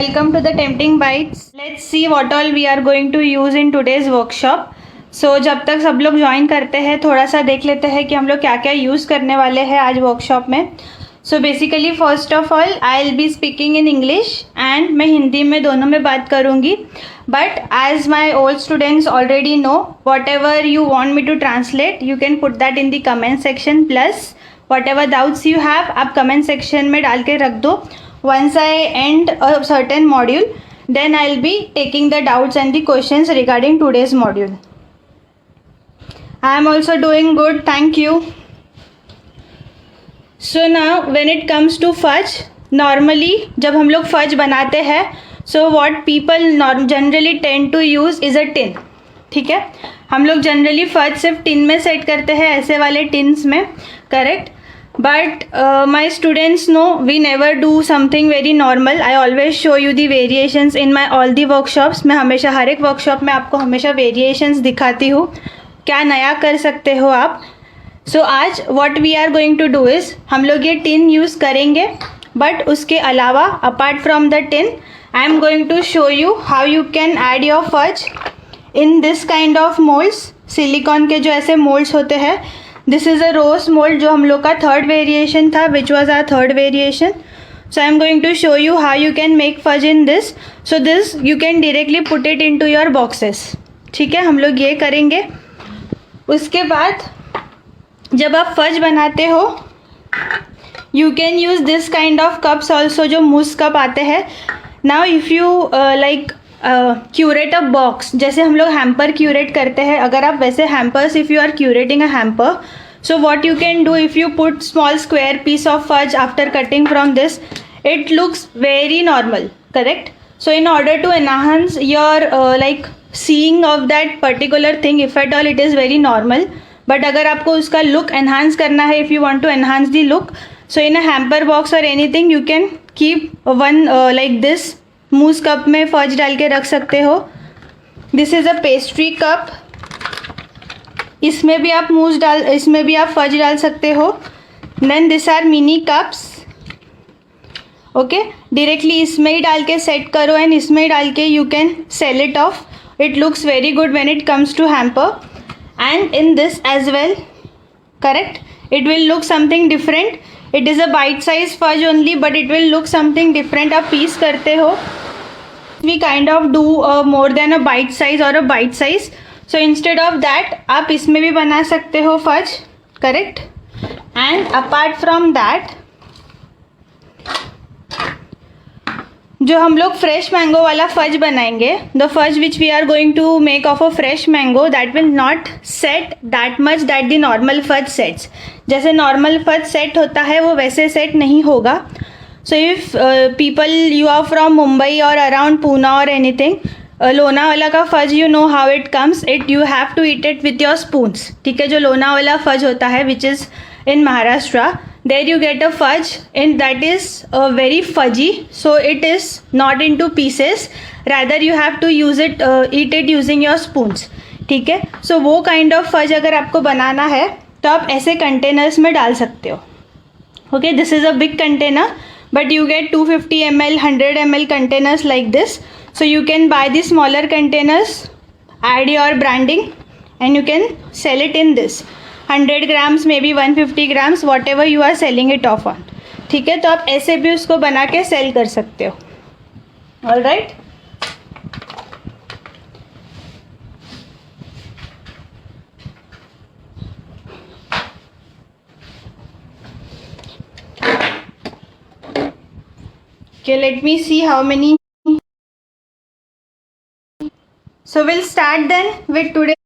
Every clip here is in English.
Welcome to the Tempting Bites. Let's see what all we are going to use in today's workshop. So जब तक सब लोग join करते हैं थोड़ा सा देख लेते हैं कि हम लोग क्या क्या यूज़ करने वाले हैं आज वर्कशॉप में. So basically first of all I will be speaking in English and मैं हिंदी में दोनों में बात करूँगी. But as my old students already know whatever you want me to translate you can put that in the comment section. Plus whatever doubts you have आप comment section में डाल के रख दो. Once I end a certain module, then I'll be taking the doubts and the questions regarding today's module. I am also doing good, thank you. So now when it comes to fudge, normally जब हम लोग fudge बनाते हैं, so what people generally tend to use is a tin. ठीक है, हम लोग generally fudge सिर्फ टिन में सेट करते हैं, ऐसे वाले टिन्स में, correct. But my students know we never do something very normal. I always show you the variations in my all the workshops. मैं हमेशा हर एक वर्कशॉप में आपको हमेशा variations दिखाती हूँ, क्या नया कर सकते हो आप. So आज what we are going to do is हम लोग ये tin यूज़ करेंगे, but उसके अलावा apart from the tin I am going to show you how you can add your fudge in this kind of molds. Silicone के जो ऐसे molds होते हैं. This is a rose mould जो हम लोग का थर्ड वेरिएशन था, which was our third variation. So I am going to show you how you can make fudge in this. So this you can directly put it into your boxes. ठीक है, हम लोग ये करेंगे. उसके बाद जब आप फज बनाते हो you can use this kind of cups also, जो मूस कप आते हैं. Now if you like curate a box, जैसे हम लोग हैम्पर क्यूरेट करते हैं, अगर आप वैसे hampers if you are curating a hamper, so what you can do if you put small square piece of fudge after cutting from this, it looks very normal, correct. So in order to enhance your like seeing of that particular thing, if at all it is very normal, but अगर आपको उसका look enhance करना है, if you want to enhance the look, so in a hamper box or anything you can keep one like this mousse cup में fudge डाल के रख सकते हो. This is a pastry cup, इसमें भी आप इसमें भी आप फज डाल सकते हो. Then this are mini cups. Okay, directly इसमें ही डाल के सेट करो एंड इसमें ही डाल के you can sell it off. It looks very good when it comes to hamper and in this as well, correct. It will look something different. It is a bite size fudge only but it will look something different. आप piece करते हो, we kind of do more than a bite size और a bite size. So instead of that आप इसमें भी बना सकते हो fudge, correct. And apart from that जो हम लोग फ्रेश मैंगो वाला फज बनाएंगे, the fudge which we are going to make of a fresh mango, that will not set that much that the normal fudge sets. जैसे normal fudge set होता है वो वैसे सेट नहीं होगा. So if people you are from Mumbai और around Poona और एनीथिंग, लोनावाला का fudge you know how it comes. It you have to eat it with your spoons. ठीक है, जो लोनावाला फज होता है which is in Maharashtra, there you get a fudge and that is very fudgy, so it is not into pieces, rather you have to use it eat it using your spoons. ठीक है, so वो kind of fudge अगर आपको बनाना है तो आप ऐसे containers में डाल सकते हो. Okay, this is a big container but you get 250 ml 100 ml containers like this. So you can buy the smaller containers, add your branding and you can sell it in this 100 grams, maybe 150 grams, whatever you are selling it off on. ठीक है, तो आप ऐसे भी उसको बना के cell कर सकते हो. All right. Okay, let me see how many. So we'll start then with today's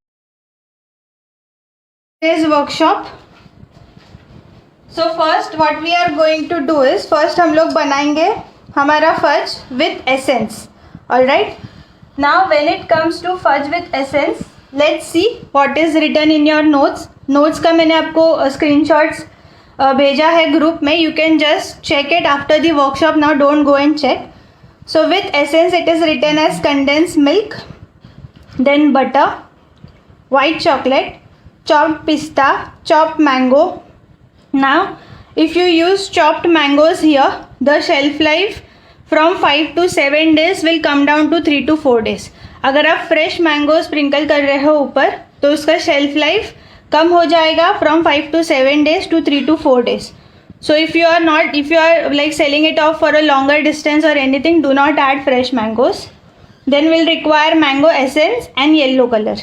workshop. So first what we are going to do is, first हम लोग बनाएंगे हमारा fudge with essence. All right. Now when it comes to fudge with essence, let's see what is written in your notes. Notes का मैंने आपको screenshots भेजा है group में. You can just check it after the workshop. Now don't go and check. So with essence it is written as condensed milk, then butter, white chocolate, chopped pista, chopped mango. Now if you use chopped mangoes here, the shelf life from 5 to 7 days will come down to 3 to 4 days. अगर आप fresh mango sprinkle कर रहे हो ऊपर तो उसका shelf life कम हो जाएगा from 5 to 7 days to 3 to 4 days. So if you are like selling it off for a longer distance or anything, do not add fresh mangoes. Then we'll require mango essence and yellow color.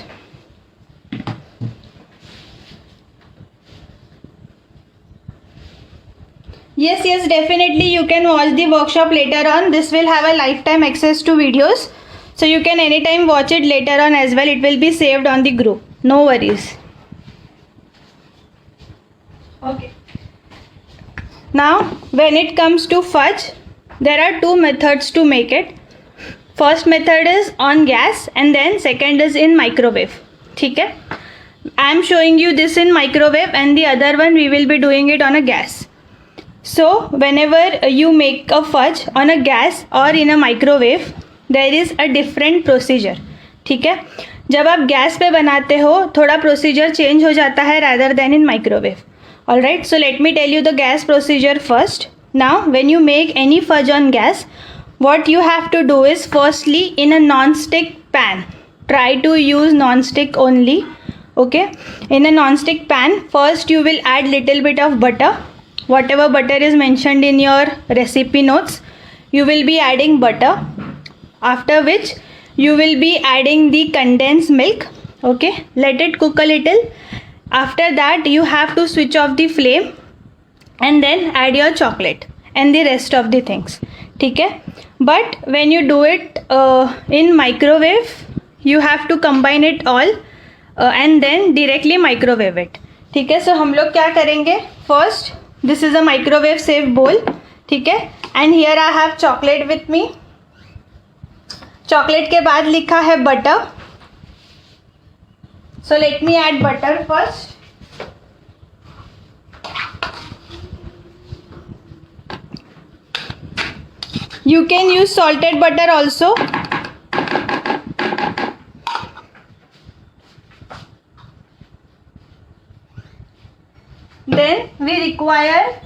Yes, definitely you can watch the workshop later on. This will have a lifetime access to videos. So you can anytime watch it later on as well. It will be saved on the group. No worries. Okay. Now when it comes to fudge, there are two methods to make it. First method is on gas and then second is in microwave. ठीक है? I am showing you this in microwave and the other one we will be doing it on a gas. So whenever you make a fudge on a gas or in a microwave, there is a different procedure. ठीक है? जब आप gas पे बनाते हो थोड़ा procedure change हो जाता है rather than in microwave. Alright, so let me tell you the gas procedure first. Now when you make any fudge on gas, what you have to do is firstly in a non-stick pan, try to use non-stick only. Okay, in a non-stick pan first you will add little bit of butter. Whatever butter is mentioned in your recipe notes, you will be adding butter. After which you will be adding the condensed milk. Okay, let it cook a little. After that you have to switch off the flame and then add your chocolate and the rest of the things. ठीक है? But when you do it in microwave, you have to combine it all and then directly microwave it. ठीक है? So हम लोग क्या करेंगे? First, this is a microwave safe bowl. ठीक है? And here I have chocolate with me. chocolate के बाद लिखा है butter. So let me add butter first. You can use salted butter also. Then we require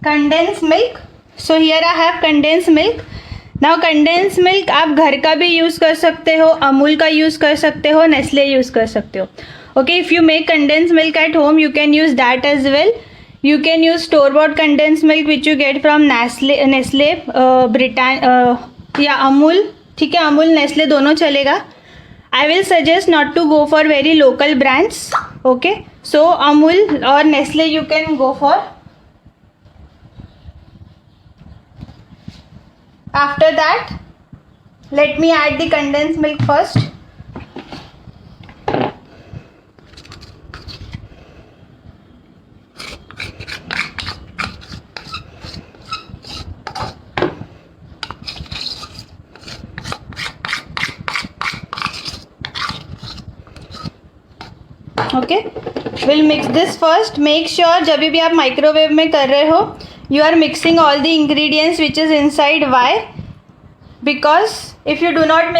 condensed milk. So here I have condensed milk. Now condensed milk आप घर का भी use कर सकते हो, अमूल का यूज़ कर सकते हो, नेस्ले यूज़ कर सकते हो. Okay, if you make condensed milk at home, you can use that as well. You can use store-bought condensed milk which you get from Nestle, या अमूल. ठीक है, अमूल नेस्ले दोनों चलेगा. I will suggest not to go for very local brands. Okay, so Amul और Nestle you can go for. After that, let me add the condensed milk first. Okay, we'll mix this first. Make sure जब भी आप microwave में कर रहे हो, you are mixing all the ingredients which is inside. Why? Because if you do not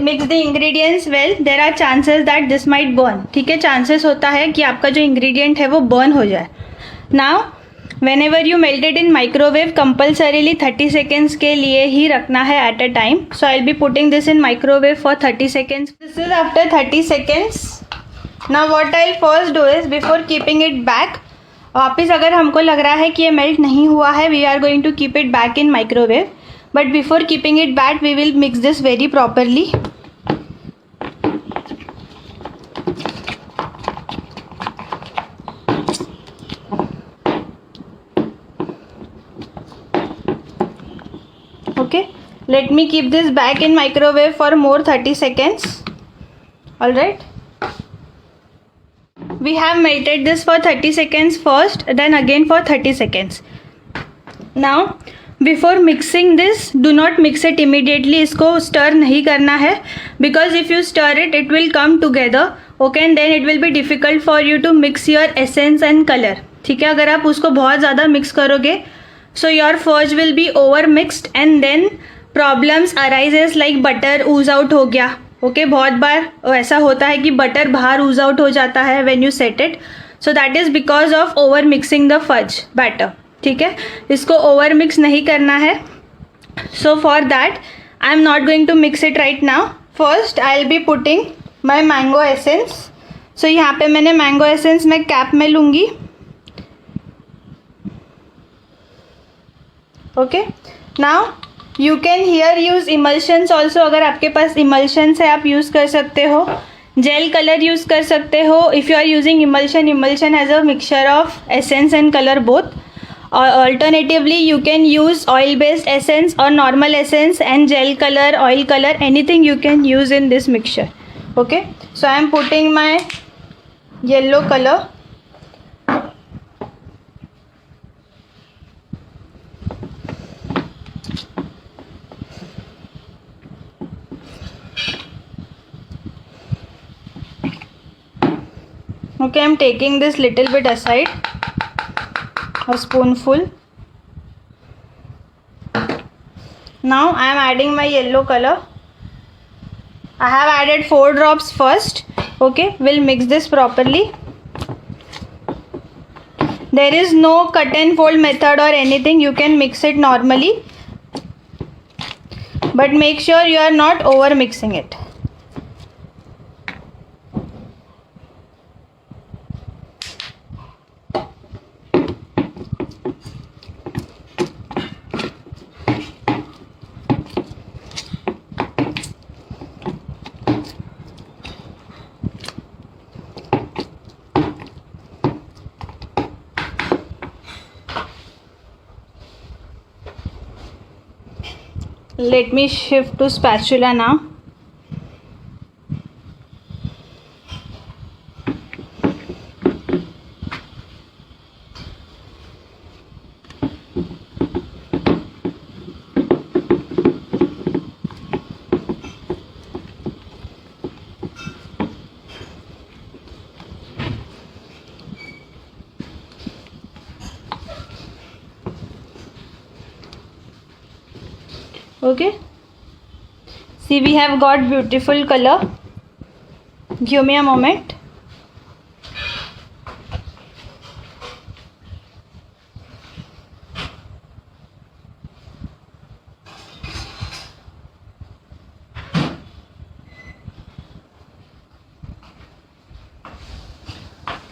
mix the ingredients well, there are chances that this might burn. ठीक है, chances होता है कि आपका जो ingredient है वो burn हो जाए. Now whenever you melt it in microwave, compulsorily 30 seconds के लिए ही रखना है at a time. So I'll be putting this in microwave for 30 seconds. This is after 30 seconds. Now what I'll first do is before keeping it back, वापस अगर हमको लग रहा है कि ये मेल्ट नहीं हुआ है, we are going to keep it back in microwave. But before keeping it back, we will mix this very properly. Okay, let me keep this back in microwave for more 30 seconds. Alright. We have melted this for 30 seconds first, then again for 30 seconds. Now before mixing this, do not mix it immediately. इसको stir नहीं करना है, because if you stir it, it will come together. Okay, and then it will be difficult for you to mix your essence and color. ठीक है, अगर आप उसको बहुत ज़्यादा mix करोगे, so your fudge will be over mixed and then problems arises like butter ooze out हो गया. ओके, बहुत बार ऐसा होता है कि बटर बाहर ooze out हो जाता है when you set it. So that is because of over mixing the fudge batter. ठीक है, इसको ओवर मिक्स नहीं करना है. So for that I am not going to mix it right now. First I'll be putting my mango essence. So यहाँ पे मैंने mango essence मैं कैप में लूँगी. Okay. Now you can here use emulsions also. अगर आपके पास emulsions है आप use कर सकते हो. Gel color use कर सकते हो. If you are using emulsion has a mixture of essence and color both. Or alternatively you can use oil based essence or normal essence and gel color, oil color, anything you can use in this mixture. Okay. So I am putting my yellow color. Okay, I am taking this little bit aside, a spoonful. Now I am adding my yellow color. I have added 4 drops first. Okay, we'll mix this properly. There is no cut and fold method or anything. You can mix it normally, but make sure you are not over mixing it. Let me shift to spatula now. Okay, see we have got beautiful color. Give me a moment.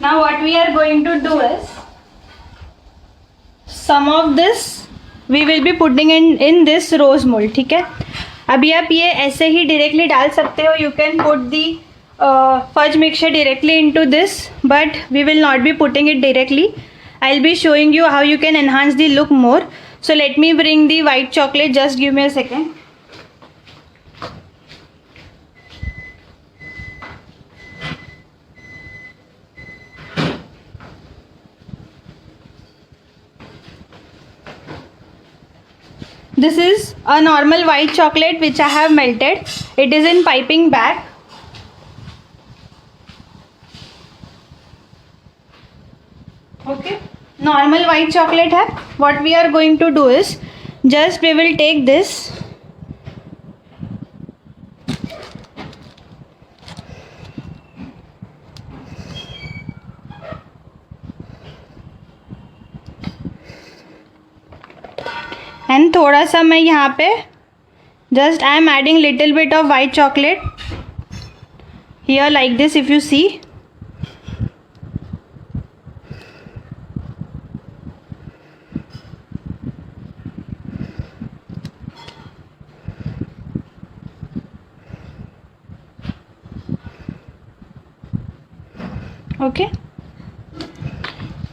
Now what we are going to do is, some of this we will be putting in this rose mold. ठीक है, अभी आप ये ऐसे ही directly डाल सकते हो. You can put the fudge mixture directly into this, but we will not be putting it directly. I'll be showing you how you can enhance the look more. So let me bring the white chocolate. Just give me a second. This is a normal white chocolate which I have melted. It is in piping bag. Okay, normal white chocolate है. What we are going to do is, just we will take this. And थोड़ा सा मैं यहाँ पे just I am adding little bit of white chocolate here like this, if you see. Okay,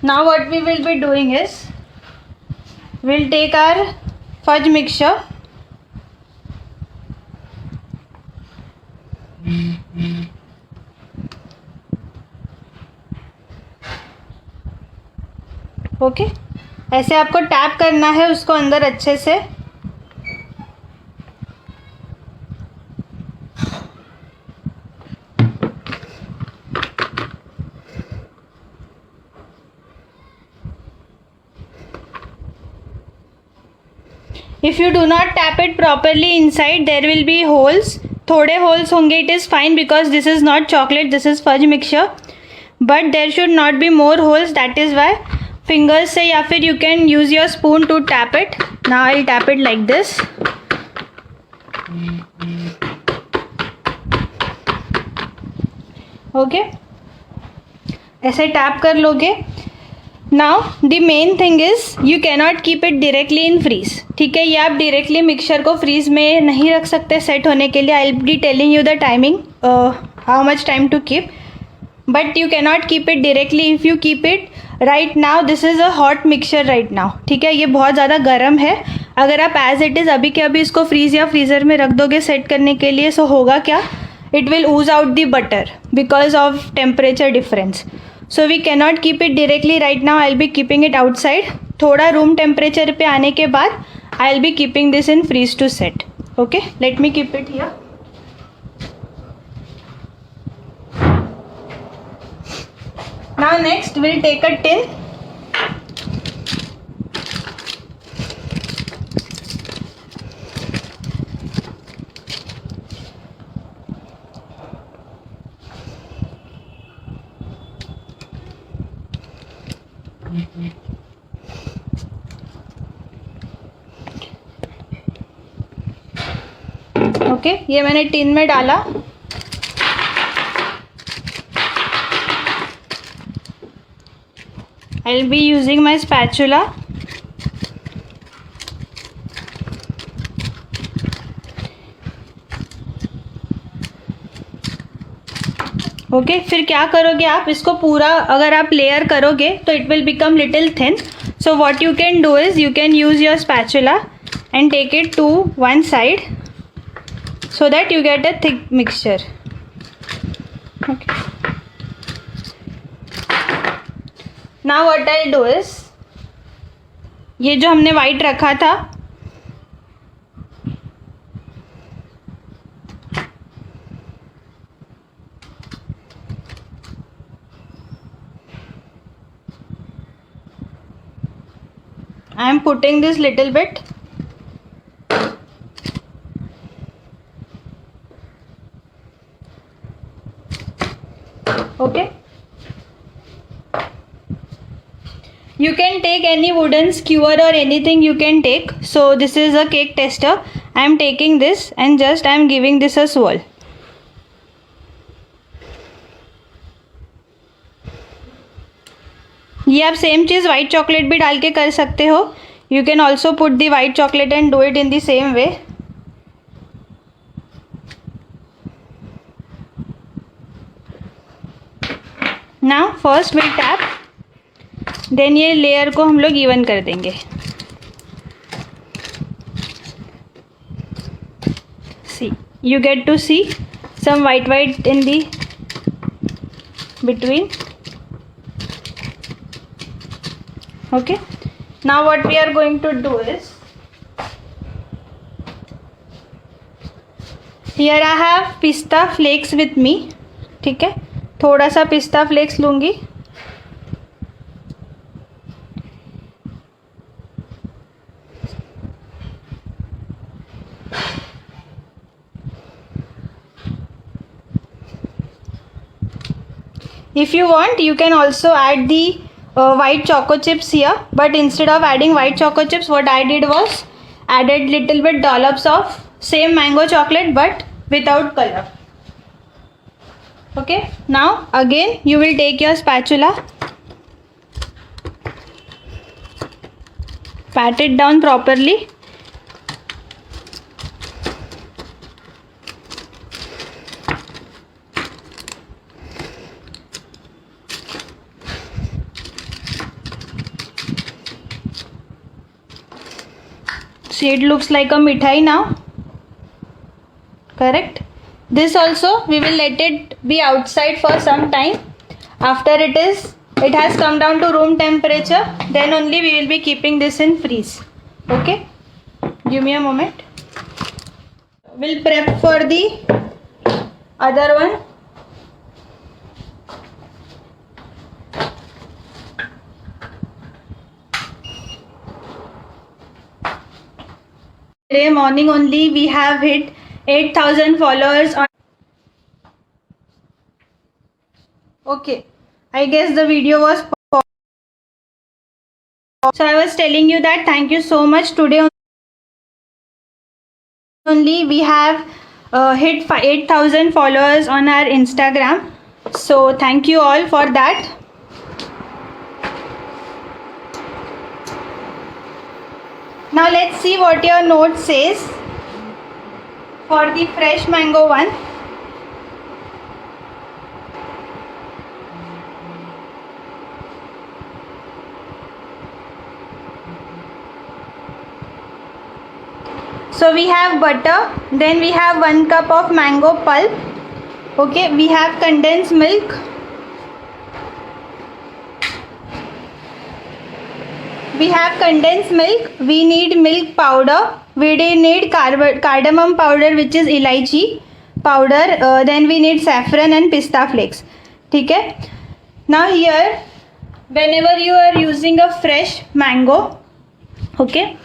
now what we will be doing is, we'll take our fudge mixture, okay ऐसे आपको tap करना है उसको अंदर अच्छे से. If you do not tap it properly inside, there will be holes. थोड़े holes होंगे, it is fine because this is not chocolate, this is fudge mixture. But there should not be more holes. That is why fingers से या फिर you can use your spoon to tap it. Now I'll tap it like this. Okay, ऐसे tap कर लोगे. Now the main thing is you cannot keep it directly in fridge. ठीक है, ये आप डायरेक्टली मिक्सचर को फ्रीज में नहीं रख सकते सेट होने के लिए. I will be telling you the timing, how much time to keep, but you cannot keep it directly. If you keep it right now, this is a hot mixture right now. ठीक है, ये बहुत ज़्यादा गर्म है. अगर आप as it is अभी के अभी इसको फ्रीज या फ्रीज़र में रख दोगे सेट करने के लिए, सो होगा क्या, it will ooze out the butter because of temperature difference. So we cannot keep it directly right now. I'll be keeping it outside. थोड़ा room temperature पे आने के बाद I'll be keeping this in freeze to set. Okay, let me keep it here. Now next we'll take a tin. Okay, ये मैंने tin में डाला. आई will be using my spatula. Okay, फिर क्या करोगे आप, इसको पूरा अगर आप लेयर करोगे तो it will become little thin. So what you can do is you can use your spatula and take it to one side so that you get a thick mixture. Okay, now what I'll do is, ये जो हमने white रखा था, I am putting this little bit. Okay, you can take any wooden skewer or anything you can take. So this is a cake tester. I am taking this and just I am giving this a swirl. ये आप same चीज़ white chocolate भी डाल के कर सकते हो. You can also put the white chocolate and do it in the same way. Now first will tap, then ये layer को हम लोग इवन कर देंगे. See, you get to see some white in the between. Okay, now what we are going to do is, here I have pista flakes with me. ठीक है, थोड़ा सा पिस्ता फ्लेक्स लूँगी. If you want, you can also add the white choco chips here, but instead of adding white choco chips, what I did was added little bit dollops of same mango chocolate but without color. Okay, now again you will take your spatula, pat it down properly. See, it looks like a mithai now. Correct. This also we will let it be outside for some time. After it has come down to room temperature, then only we will be keeping this in freeze. Okay, give me a moment. We'll prep for the other one. Today morning only we have hit 8,000 followers on. Okay, I guess the video was. So I was telling you that thank you so much. Today only we have hit 8,000 followers on our Instagram. So thank you all for that. Now let's see what your note says for the fresh mango one. So we have butter, then we have 1 cup of mango pulp. Okay, we have condensed milk. We have condensed milk. We need milk powder. We need cardamom powder, which is elaichi powder. Then we need saffron and pista flakes. Okay. Now here, whenever you are using a fresh mango, okay.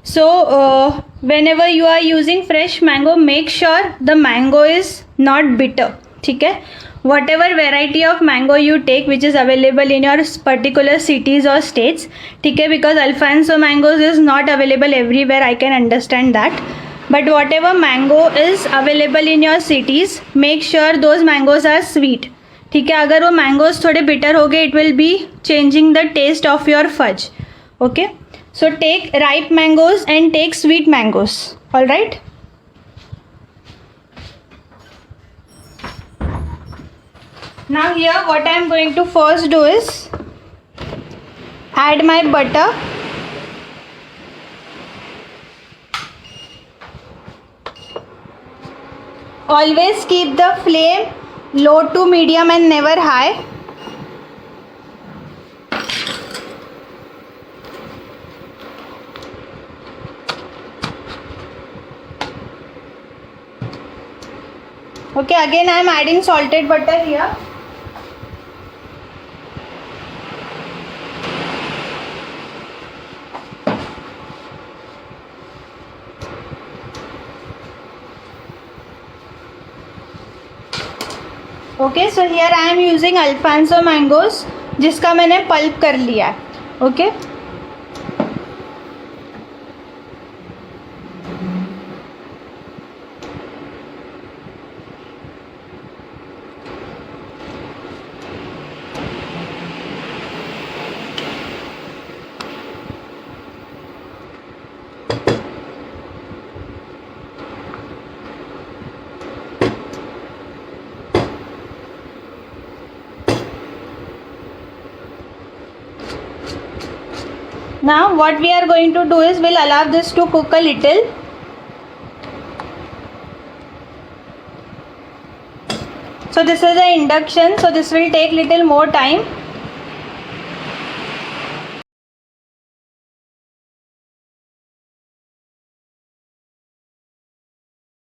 So whenever you are using fresh mango, make sure the mango is not bitter. Okay. Whatever variety of mango you take which is available in your particular cities or states, okay, because Alfonso mangoes is not available everywhere, I can understand that, but whatever mango is available in your cities, make sure those mangoes are sweet. ठीक है, अगर वो mangoes थोड़े bitter हो गए, it will be changing the taste of your fudge. Okay, so take ripe mangoes and take sweet mangoes. All right. Now here what I am going to first do is add my butter. Always keep the flame low to medium and never high. Okay, again I am adding salted butter here. Okay, so here I am using Alphonso mangoes जिसका मैंने pulp कर लिया है. Okay, now what we are going to do is we'll allow this to cook a little. So this is an induction, so this will take little more time.